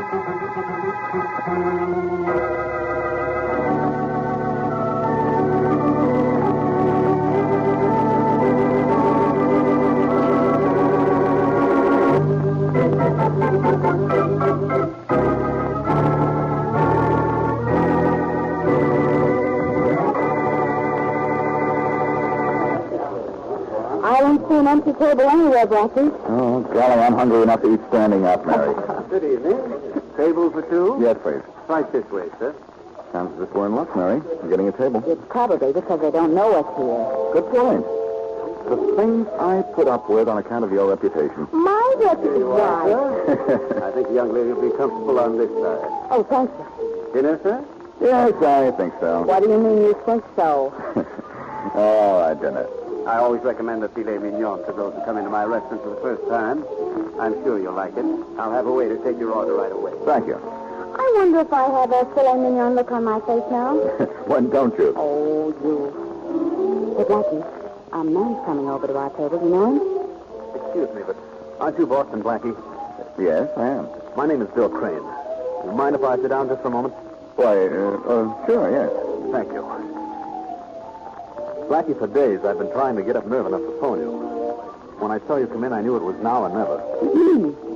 I don't see an empty table anywhere, Blackie. Oh, golly, I'm hungry enough to eat standing up, Mary. Good evening. Table for two? Yes, please. Right this way, sir. Sounds as if we're in luck, Mary. We're getting a table. It's probably because they don't know us here. Good point. The things I put up with on account of your reputation. My reputation. I think the young lady will be comfortable on this side. Oh, thank you. Dinner, sir? Yes, I think so. What do you mean you think so? All right, dinner. I always recommend a filet mignon to those who come into my restaurant for the first time. I'm sure you'll like it. I'll have a waiter take your order right away. Thank you. I wonder if I have a filet mignon look on my face now. When don't you? Oh, you. Hey, Blackie, a man's coming over to our table. You know him? Excuse me, but aren't you Boston Blackie? Yes, I am. My name is Bill Crane. You mind if I sit down just for a moment? Why, sure, yes. Thank you. Blackie, for days I've been trying to get up nerve enough to phone you. When I saw you come in, I knew it was now or never.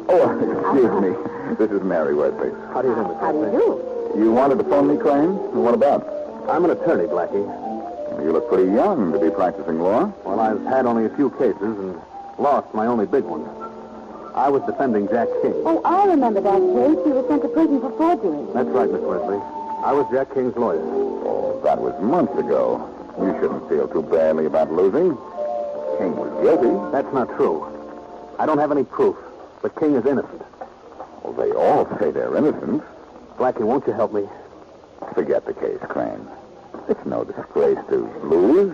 Oh, excuse me. This is Mary Wesley. How do you do, Miss How do you Wesley? do? You wanted to phone me, Crane? What about? I'm an attorney, Blackie. You look pretty young to be practicing law. Well, I've had only a few cases and lost my only big one. I was defending Jack King. Oh, I remember that case. He was sent to prison for forgery. That's right, Miss Wesley. I was Jack King's lawyer. Oh, that was months ago. You shouldn't feel too badly about losing. King was guilty. That's not true. I don't have any proof, but King is innocent. Well, they all say they're innocent. Blackie, won't you help me? Forget the case, Crane. It's no disgrace to lose.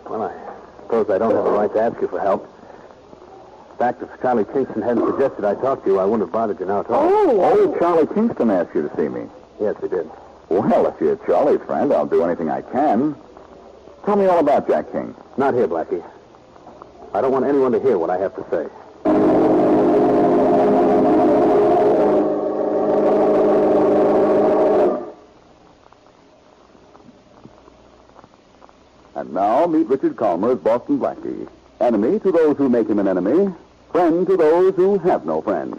Well, I suppose I don't have a right to ask you for help. In fact, if Charlie Kingston hadn't suggested I talk to you, I wouldn't have bothered you now at all. Oh, Charlie Kingston asked you to see me. Yes, he did. Well, if you're Charlie's friend, I'll do anything I can. Tell me all about Jack King. Not here, Blackie. I don't want anyone to hear what I have to say. And now, meet Richard Calmer as Boston Blackie. Enemy to those who make him an enemy. Friend to those who have no friends.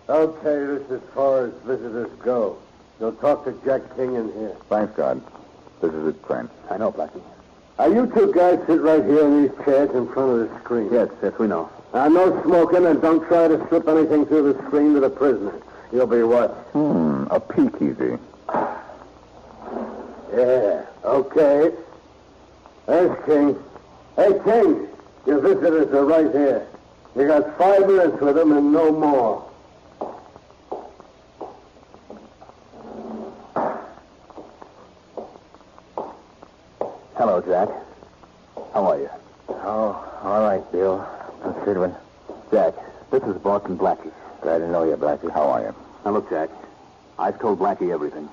Okay, this is as far as visitors go. You'll talk to Jack King in here. Thanks, God. This is it, Crane. I know, Blackie. You two guys sit right here in these chairs in front of the screen. Yes, we know. No smoking, and don't try to slip anything through the screen to the prisoner. You'll be watched. A peek easy. Yeah, okay. There's King. Hey, King, your visitors are right here. You got 5 minutes with them and no more. Hello, Jack. How are you? Oh, all right, Bill. Considering. Jack, this is Boston Blackie. Glad to know you, Blackie. How are you? Now, look, Jack. I've told Blackie everything.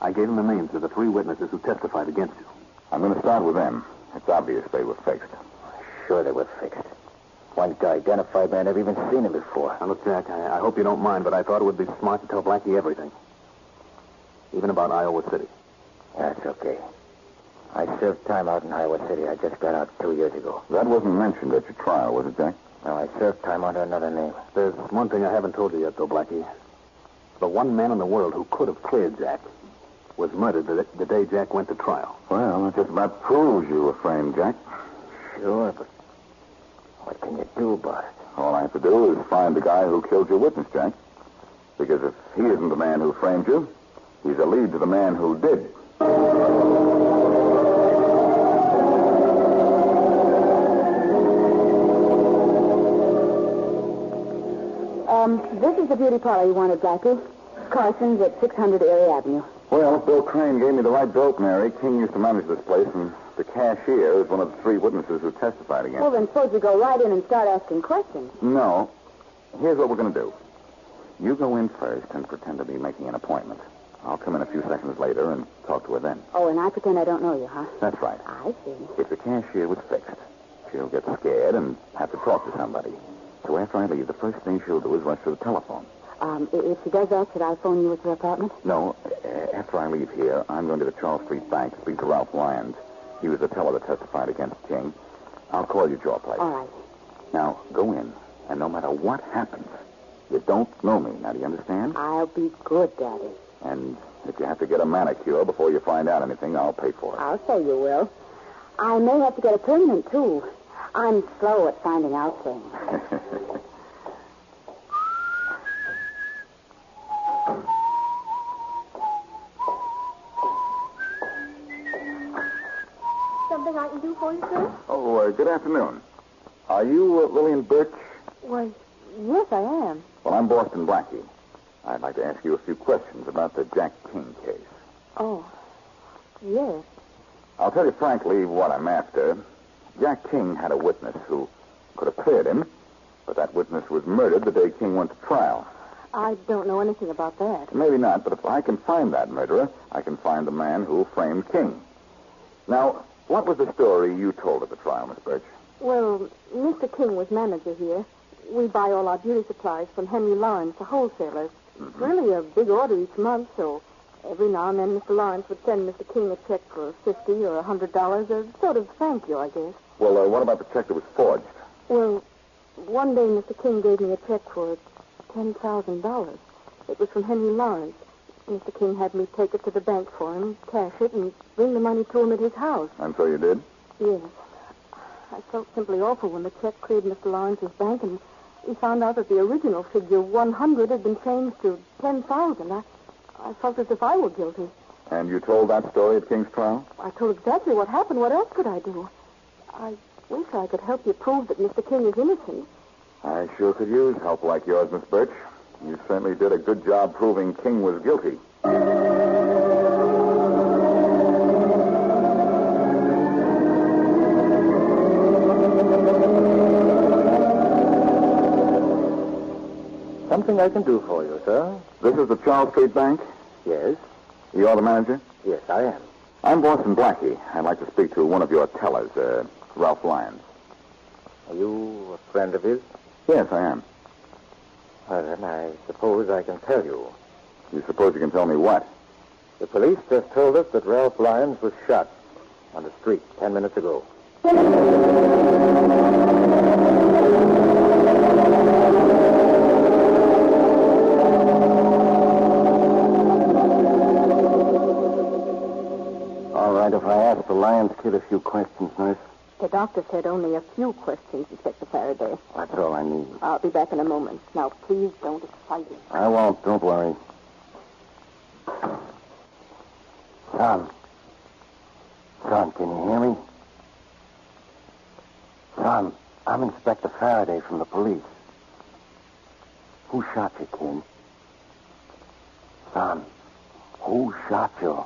I gave him the names of the 3 witnesses who testified against you. I'm going to start with them. It's obvious they were fixed. Sure they were fixed. One guy identified me. I'd never even seen him before. Now, look, Jack, I hope you don't mind, but I thought it would be smart to tell Blackie everything. Even about Iowa City. That's okay. I served time out in Iowa City. I just got out 2 years ago. That wasn't mentioned at your trial, was it, Jack? No, I served time under another name. There's one thing I haven't told you yet, though, Blackie. The one man in the world who could have cleared Jack was murdered the day Jack went to trial. Well, that just about proves you were framed, Jack. Sure, but what can you do about it? All I have to do is find the guy who killed your witness, Jack. Because if he isn't the man who framed you, he's a lead to the man who did. This is the beauty parlor you wanted, Blackie. Carson's at 600 Erie Avenue. Well, Bill Crane gave me the right dope, Mary. King used to manage this place, and the cashier is one of the 3 witnesses who testified against Well, him. then suppose you go right in and start asking questions. No. Here's what we're going to do. You go in first and pretend to be making an appointment. I'll come in a few seconds later and talk to her then. Oh, and I pretend I don't know you, huh? That's right. I see. If the cashier was fixed, she'll get scared and have to talk to somebody. So after I leave, the first thing she'll do is rush to the telephone. If she does that, should I phone you at your apartment? No, after I leave here, I'm going to the Charles Street Bank to speak to Ralph Lyons. He was the teller that testified against King. I'll call you at your place. All right. Now, go in, and no matter what happens, you don't know me. Now, do you understand? I'll be good, Daddy. And if you have to get a manicure before you find out anything, I'll pay for it. I'll say you will. I may have to get a permanent, too. I'm slow at finding out things. Something I can do for you, sir? Oh, good afternoon. Are you Lillian Birch? Why, yes, I am. Well, I'm Boston Blackie. I'd like to ask you a few questions about the Jack King case. Oh, yes. I'll tell you frankly what I'm after. Jack King had a witness who could have cleared him, but that witness was murdered the day King went to trial. I don't know anything about that. Maybe not, but if I can find that murderer, I can find the man who framed King. Now, what was the story you told at the trial, Miss Birch? Well, Mr. King was manager here. We buy all our beauty supplies from Henry Lawrence, the wholesaler. It's really a big order each month, so every now and then Mr. Lawrence would send Mr. King a check for $50 or $100, a sort of thank you, I guess. Well, what about the check that was forged? Well, one day Mr. King gave me a check for $10,000. It was from Henry Lawrence. Mr. King had me take it to the bank for him, cash it, and bring the money to him at his house. And so you did? Yes. I felt simply awful when the check cleared Mr. Lawrence's bank, and we found out that the original figure, 100, had been changed to 10,000. I felt as if I were guilty. And you told that story at King's trial? I told exactly what happened. What else could I do? I wish I could help you prove that Mr. King is innocent. I sure could use help like yours, Miss Birch. You certainly did a good job proving King was guilty. Something I can do for you, sir? This is the Charles Street Bank? Yes. You're the manager? Yes, I am. I'm Boston Blackie. I'd like to speak to one of your tellers, Ralph Lyons. Are you a friend of his? Yes, I am. Well, then I suppose I can tell you. You suppose you can tell me what? The police just told us that Ralph Lyons was shot on the street 10 minutes ago. All right, if I ask the Lyons kid a few questions, nurse. The doctor said only a few questions, Inspector Faraday. That's all I need. I'll be back in a moment. Now, please don't excite him. I won't. Don't worry. Son, can you hear me? Son, I'm Inspector Faraday from the police. Who shot you, King? Son, who shot you?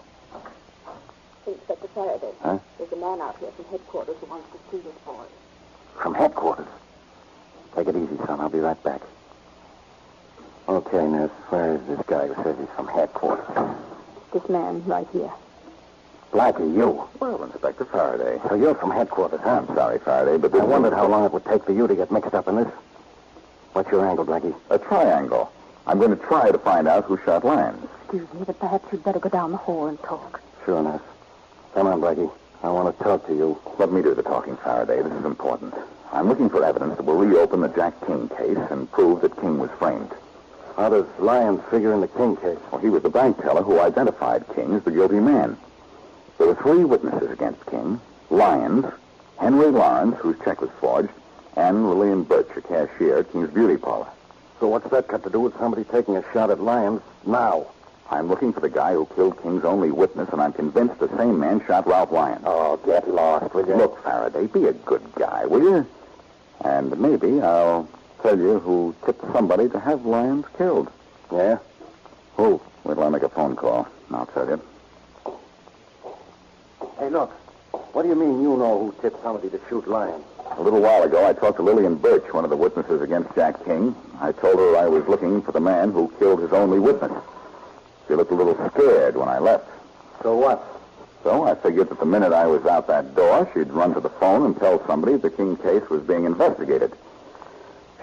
Inspector Faraday. Huh? There's a man out here from headquarters who wants to see this boy. From headquarters? Take it easy, son. I'll be right back. Okay, nurse. Where is this guy who says he's from headquarters? This man right here. Blackie, you. Well, Inspector Faraday. So you're from headquarters, huh? I'm sorry, Faraday, but this I wondered how long it would take for you to get mixed up in this. What's your angle, Blackie? A triangle. I'm going to try to find out who shot Lyons. Excuse me, but perhaps you'd better go down the hall and talk. Sure, nurse. Come on, Blackie. I want to talk to you. Let me do the talking, Faraday. This is important. I'm looking for evidence that will reopen the Jack King case and prove that King was framed. How does Lyons figure in the King case? Well, he was the bank teller who identified King as the guilty man. There were 3 witnesses against King: Lyons, Henry Lawrence, whose check was forged, and Lillian Birch, a cashier at King's beauty parlor. So what's that got to do with somebody taking a shot at Lyons now? I'm looking for the guy who killed King's only witness, and I'm convinced the same man shot Ralph Lyons. Oh, get lost, will you? Look, Faraday, be a good guy, will you? And maybe I'll tell you who tipped somebody to have Lyons killed. Yeah? Who? Wait till I make a phone call, and I'll tell you. Hey, look. What do you mean you know who tipped somebody to shoot Lyons? A little while ago, I talked to Lillian Birch, one of the witnesses against Jack King. I told her I was looking for the man who killed his only witness. She looked a little scared when I left. So what? So I figured that the minute I was out that door, she'd run to the phone and tell somebody the King case was being investigated.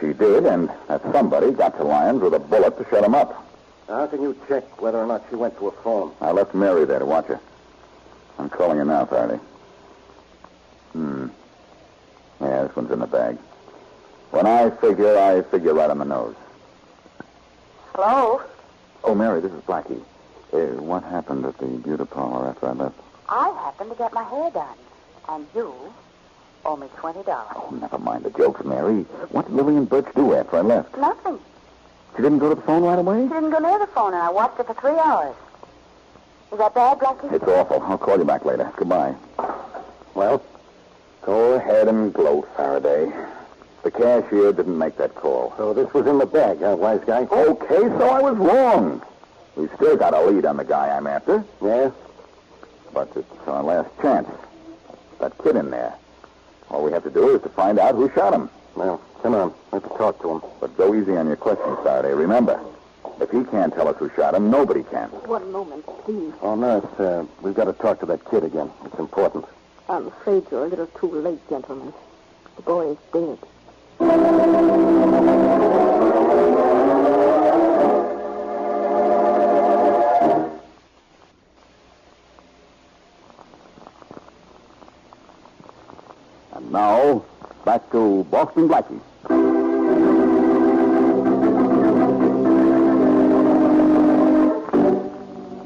She did, and that somebody got to Lyons with a bullet to shut him up. How can you check whether or not she went to a phone? I left Mary there to watch her. I'm calling her now, Faraday. Yeah, this one's in the bag. When I figure right on the nose. Hello? Oh, Mary, this is Blackie. What happened at the beauty parlor after I left? I happened to get my hair done. And you owe me $20. Oh, never mind the jokes, Mary. What did Lillian Birch do after I left? Nothing. She didn't go to the phone right away? She didn't go near the phone, and I watched it for 3 hours. Is that bad, Blackie? It's awful. I'll call you back later. Goodbye. Well? Go ahead and gloat, Faraday. The cashier didn't make that call. So this was in the bag, huh, wise guy? Okay, so I was wrong. We still got a lead on the guy I'm after. Yeah? But it's our last chance. That kid in there. All we have to do is to find out who shot him. Well, come on. Let's talk to him. But go easy on your questions, Faraday. Remember, if he can't tell us who shot him, nobody can. One moment, please. Oh, nurse, we've got to talk to that kid again. It's important. I'm afraid you're a little too late, gentlemen. The boy is dead. And now, back to Boston Blackie.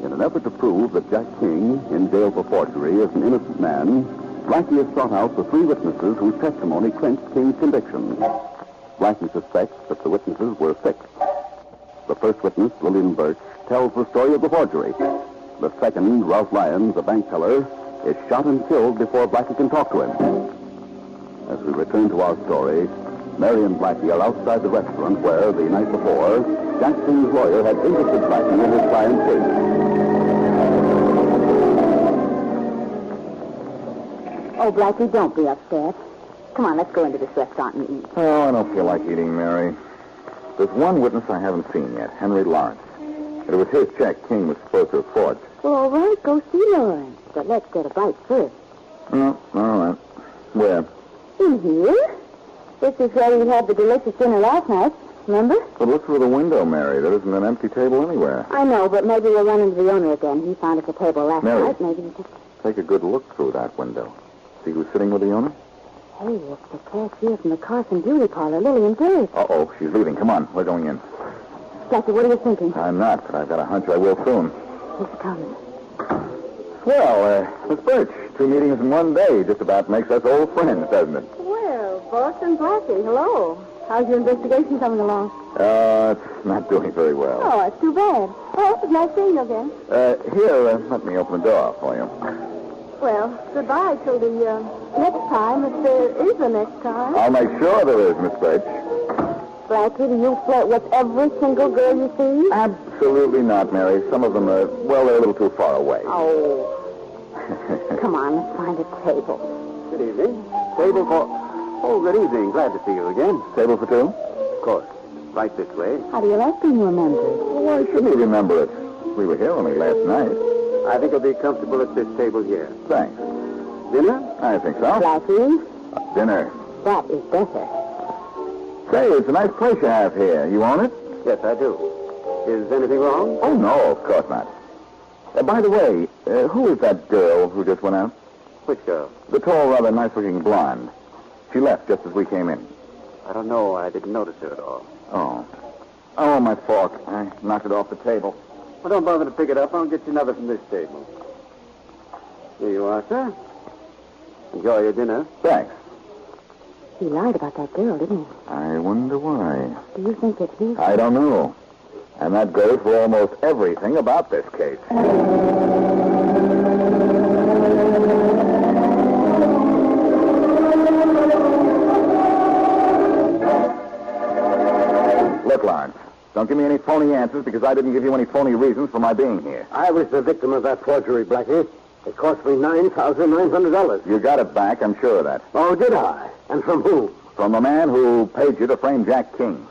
In an effort to prove that Jack King, in jail for forgery, is an innocent man, Blackie has sought out the 3 witnesses whose testimony clinched King's conviction. Blackie suspects that the witnesses were 6. The first witness, Lillian Birch, tells the story of the forgery. The second, Ralph Lyons, a bank teller, is shot and killed before Blackie can talk to him. As we return to our story, Mary and Blackie are outside the restaurant where, the night before, Jack King's lawyer had interested Blackie in his client's case. Oh, Blackie, don't be upset. Come on, let's go into this restaurant and eat. Oh, I don't feel like eating, Mary. There's one witness I haven't seen yet, Henry Lawrence. It was his check King was supposed to have forged. Well, all right, go see Lawrence. But let's get a bite first. Oh, all right. Where? In here? This is where we had the delicious dinner last night. Remember? But look through the window, Mary. There isn't an empty table anywhere. I know, but maybe we'll run into the owner again. He found us a table last Mary. night. Maybe he just... Take a good look through that window. See who's sitting with the owner? Hey, it's the cashier from the Carson Beauty Parlor, Lillian Birch. Uh-oh, she's leaving. Come on, we're going in. Blackie, what are you thinking? I'm not, but I've got a hunch I will soon. He's coming. Well, Miss Birch, 2 meetings in 1 day just about makes us old friends, doesn't it? Well, Boston Blackie, hello. How's your investigation coming along? It's not doing very well. Oh, it's too bad. Oh, it's nice seeing you again. Here, let me open the door for you. Well, goodbye till the next time, if there is a next time. I'll make sure there is, Miss Birch. Blackie, do you flirt with every single girl you see? Absolutely not, Mary. Some of them are, well, they're a little too far away. Oh. Come on, let's find a table. Good evening. Table for... Oh, good evening. Glad to see you again. Table for 2? Of course. Right this way. How do you like being remembered? Why shouldn't he remember it? We were here only last night. I think I'll be comfortable at this table here. Thanks. Dinner? I think so. Blackie, Dinner. that is better. Say, it's a nice place you have here. You own it? Yes, I do. Is anything wrong? Oh, no, of course not. By the way, who is that girl who just went out? Which girl? The tall, rather nice-looking blonde. She left just as we came in. I don't know. I didn't notice her at all. Oh. Oh, my fork. I knocked it off the table. Well, don't bother to pick it up. I'll get you another from this table. Here you are, sir. Enjoy your dinner. Thanks. He lied about that girl, didn't he? I wonder why. Do you think it's he? I don't know. And that goes for almost everything about this case. Look, Lawrence, don't give me any phony answers because I didn't give you any phony reasons for my being here. I was the victim of that forgery, Blackie. It cost me $9,900. You got it back, I'm sure of that. Oh, did I? And from whom? From the man who paid you to frame Jack King.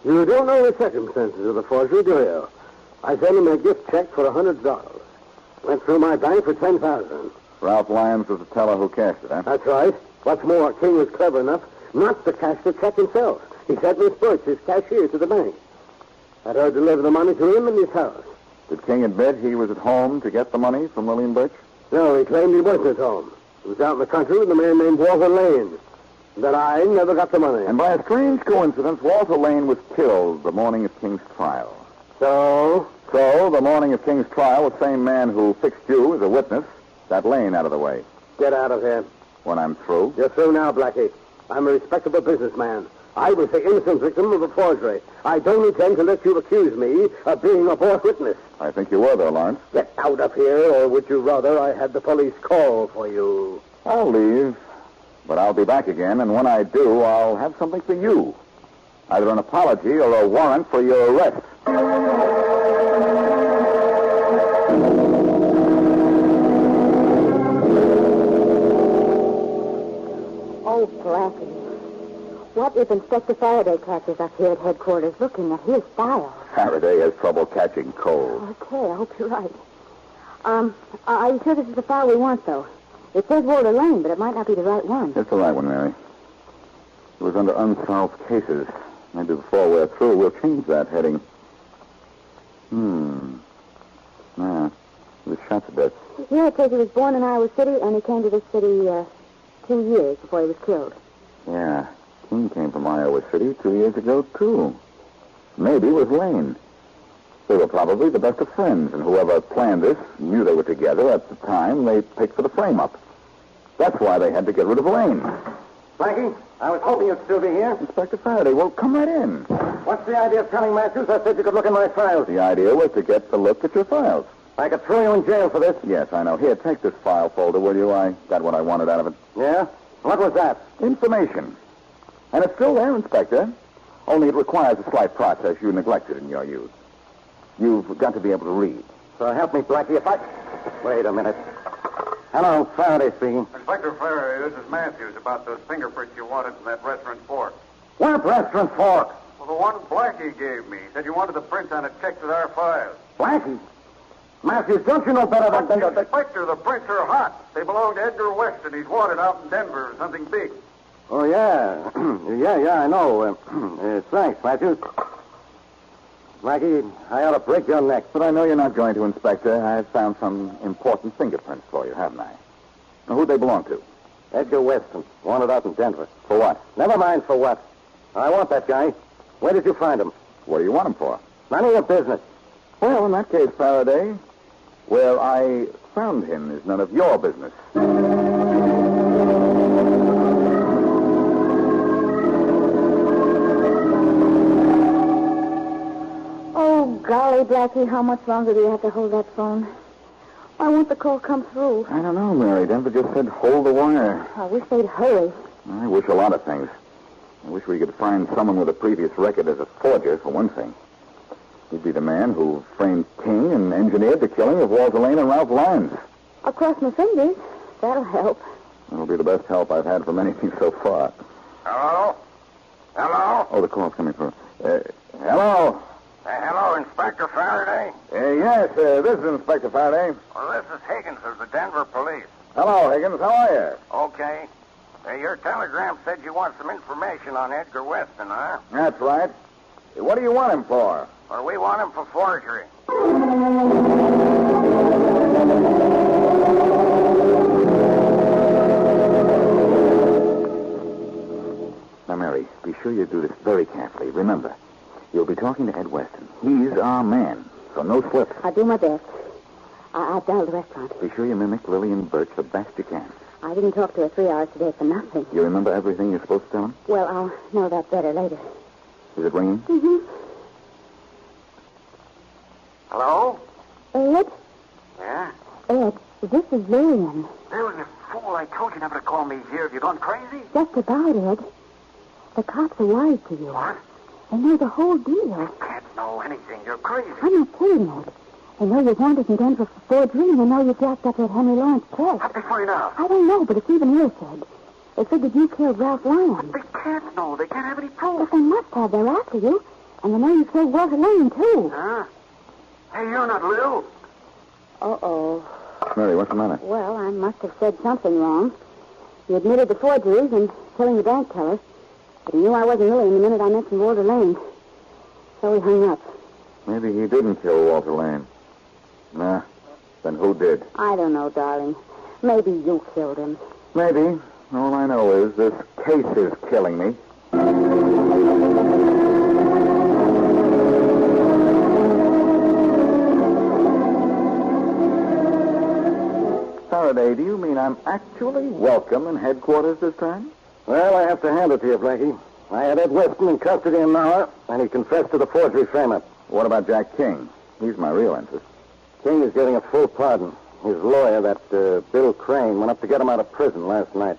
You don't know the circumstances of the forgery, do you? I sent him a gift check for $100. Went through my bank for $10,000. Ralph Lyons was the teller who cashed it, huh? That's right. What's more, King was clever enough not to cash the check himself. He sent Miss Birch, his cashier, to the bank. Had her deliver the money to him in his house. Did King admit he was at home to get the money from Lillian Birch? No, he claimed he wasn't at home. He was out in the country with a man named Walter Lane. That I never got the money. And by a strange coincidence, Walter Lane was killed the morning of King's trial. So, the morning of King's trial, the same man who fixed you as a witness got Lane out of the way. get out of here. When I'm through? You're through now, Blackie. I'm a respectable businessman. I was the innocent victim of a forgery. I don't intend to let you accuse me of being a false witness. I think you were there, Lawrence. Get out of here, or would you rather I had the police call for you? I'll leave, but I'll be back again, and when I do, I'll have something for you. Either an apology or a warrant for your arrest. Oh, Blackie. What if Inspector Faraday catches us here at headquarters looking at his file? Faraday has trouble catching cold. Okay, I hope you're right. Are you sure this is the file we want, though? It says Walter Lane, but it might not be the right one. It's the right one, Mary. It was under unsolved cases. Maybe before we're through, we'll change that heading. Yeah, he was shot to death. Here it says he was born in Iowa City, and he came to this city 2 years before he was killed. Yeah, King came from Iowa City 2 years ago, too. Maybe with Lane. They were probably the best of friends, and whoever planned this knew they were together at the time they picked for the frame-up. That's why they had to get rid of Lane. Blackie, I was hoping you'd still be here. Inspector Faraday, well, come right in. What's the idea of telling Matthews I said you could look in my files? The idea was to get the look at your files. I could throw you in jail for this. Yes, I know. Here, take this file folder, will you? I got what I wanted out of it. Yeah? What was that? Information. And it's still there, Inspector. Only it requires a slight process you neglected in your youth. You've got to be able to read. So help me, Blackie, if I... Wait a minute. Hello, Faraday speaking. Inspector Faraday, this is Matthews about those fingerprints you wanted from that restaurant fork. What restaurant fork? Well, the one Blackie gave me. He said you wanted the prints on it checked with our files. Blackie? Matthews, don't you know better than... Inspector, the prints are hot. They belong to Edgar Weston. He's wanted out in Denver for something big. Oh, yeah. yeah, I know. Thanks, Matthews. Blackie, I ought to break your neck. But I know you're not going to, Inspector. I've found some important fingerprints for you, haven't I? Now, who'd they belong to? Edgar Weston, wanted out in Denver. For what? Never mind for what. I want that guy. Where did you find him? What do you want him for? None of your business. Well, in that case, Faraday, where I found him is none of your business. Oh, golly, Blackie, how much longer do you have to hold that phone? Why won't the call come through? I don't know, Mary. Denver just said hold the wire. I wish they'd hurry. I wish a lot of things. I wish we could find someone with a previous record as a forger, for one thing. He'd be the man who framed King and engineered the killing of Walter Lane and Ralph Lyons. I'll cross my fingers. That'll help. That'll be the best help I've had from anything so far. Hello? Hello? Oh, the call's coming through. Hello? Hello, Inspector Faraday? Yes, this is Inspector Faraday. Well, this is Higgins of the Denver police. Hello, Higgins. How are you? Okay. Your telegram said you want some information on Edgar Weston, huh? That's right. What do you want him for? Well, we want him for forgery. Now, Mary, be sure you do this very carefully. Remember, you'll be talking to Ed Weston. He's our man, so no slips. I'll do my best. I'll dial the restaurant. Be sure you mimic Lillian Birch the best you can. I didn't talk to her 3 hours today for nothing. You remember everything you're supposed to tell him? Well, I'll know that better later. Is it ringing? Mm-hmm. Hello? Ed? Yeah? Ed, this is Lillian. Bill, you fool. I told you never to call me here. Have you gone crazy? Just about, Ed. The cops are wise to you. What? They know the whole deal. You can't know anything. You're crazy. I'm not kidding, Ed. They know you're wanted in Denver for forgery, and they know you jacked up that Henry Lawrence check. How'd they find out? I don't know, but it's even hearsay. They figured you killed Ralph Lyons. They can't know. They can't have any But proof. they must have. They're after you. And they know you killed Walter Lane, too. Huh? Hey, you're not Lou. Uh-oh. Mary, what's the matter? Well, I must have said something wrong. He admitted the forgeries and killing the bank teller. But he knew I wasn't really in the minute I mentioned Walter Lane. So he hung up. Maybe he didn't kill Walter Lane. Nah. Then who did? I don't know, darling. Maybe you killed him. Maybe. All I know is this case is killing me. Faraday, do you mean I'm actually welcome in headquarters this time? Well, I have to hand it to you, Blackie. I had Ed Weston in custody an hour, and he confessed to the forgery frame-up. What about Jack King? He's my real interest. King is getting a full pardon. His lawyer, that Bill Crane, went up to get him out of prison last night.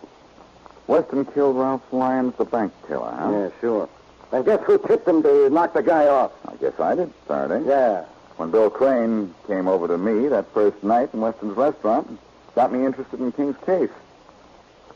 Weston killed Ralph Lyons, the bank teller, huh? Yeah, sure. And guess who tipped him to knock the guy off? I guess I did, Faraday. Yeah. When Bill Crane came over to me that first night in Weston's restaurant, got me interested in King's case.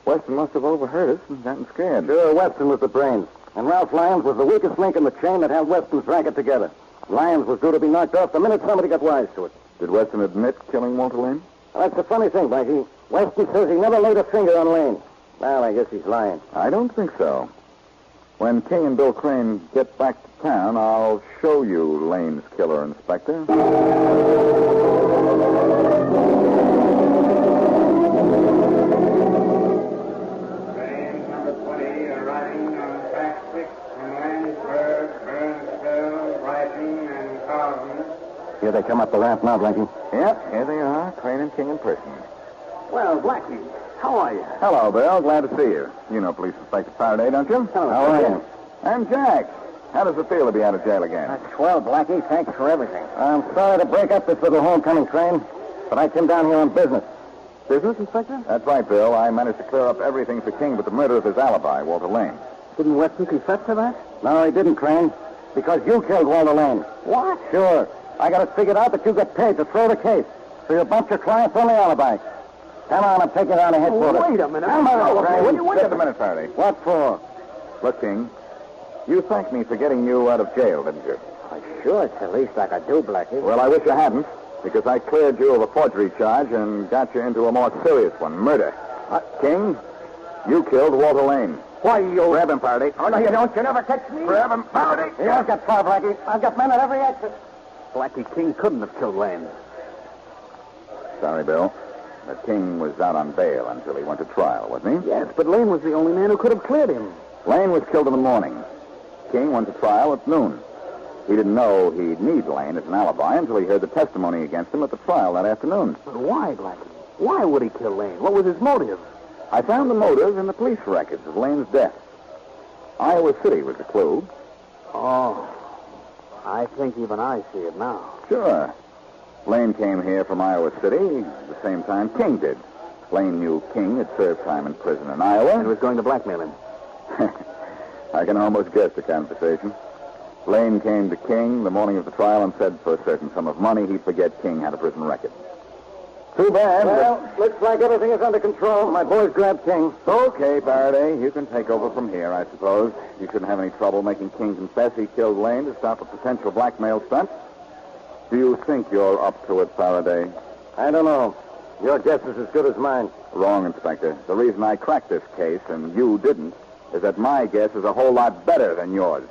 Weston must have overheard us and gotten scared. Sure, Weston was the brains. And Ralph Lyons was the weakest link in the chain that held Weston's racket together. Lyons was due to be knocked off the minute somebody got wise to it. Did Weston admit killing Walter Lane? Well, that's the funny thing, Blackie. Weston says he never laid a finger on Lane. Well, I guess he's lying. I don't think so. When King and Bill Crane get back to town, I'll show you Lane's killer, Inspector. Train number 20 arriving on track 6 in Landsburg, Burnsville, Brighton, and Carlton. Here they come up the ramp now, Blackie. Yep, here they are, Crane and King in person. Well, Blackie, how are you? Hello, Bill. Glad to see you. You know Police Inspector Faraday, don't you? Hello, how are you? I'm Jack. How does it feel to be out of jail again? That's swell, Blackie. Thanks for everything. I'm sorry to break up this little homecoming train, but I came down here on business. Business, Inspector? That's right, Bill. I managed to clear up everything for King but the murder of his alibi, Walter Lane. Didn't Weston confess to that? No, he didn't, Crane. Because you killed Walter Lane. What? Sure. I got it figured out that you get paid to throw the case. So you bumped your client's only alibi. Come on, I'm taking you down to headquarters. Wait a minute. Come on, Crane. Wait a minute, Faraday. What for? Look, King, you thanked me for getting you out of jail, didn't you? Sure, it's the least I could do, Blackie. Well, I wish you hadn't, because I cleared you of a forgery charge and got you into a more serious one, murder. King, you killed Walter Lane. Why, you... Grab him, Faraday. Oh, no, you don't. You never catch me. Grab him, Faraday. Yeah, I've got far, Blackie. I've got men at every exit. Blackie, King couldn't have killed Lane. Sorry, Bill. But King was out on bail until he went to trial, wasn't he? Yes, but Lane was the only man who could have cleared him. Lane was killed in the morning. King went to trial at noon. He didn't know he'd need Lane as an alibi until he heard the testimony against him at the trial that afternoon. But why, Blackie? Why would he kill Lane? What was his motive? I found the motive in the police records of Lane's death. Iowa City was the clue. Oh, I think even I see it now. Sure. Lane came here from Iowa City at the same time King did. Lane knew King had served time in prison in Iowa. And was going to blackmail him. I can almost guess the conversation. Lane came to King the morning of the trial and said for a certain sum of money he'd forget King had a prison record. Too bad. Well, looks like everything is under control. My boys grabbed King. Okay, Faraday. You can take over from here, I suppose. You shouldn't have any trouble making King confess he killed Lane to stop a potential blackmail stunt. Do you think you're up to it, Faraday? I don't know. Your guess is as good as mine. Wrong, Inspector. The reason I cracked this case and you didn't is that my guess is a whole lot better than yours.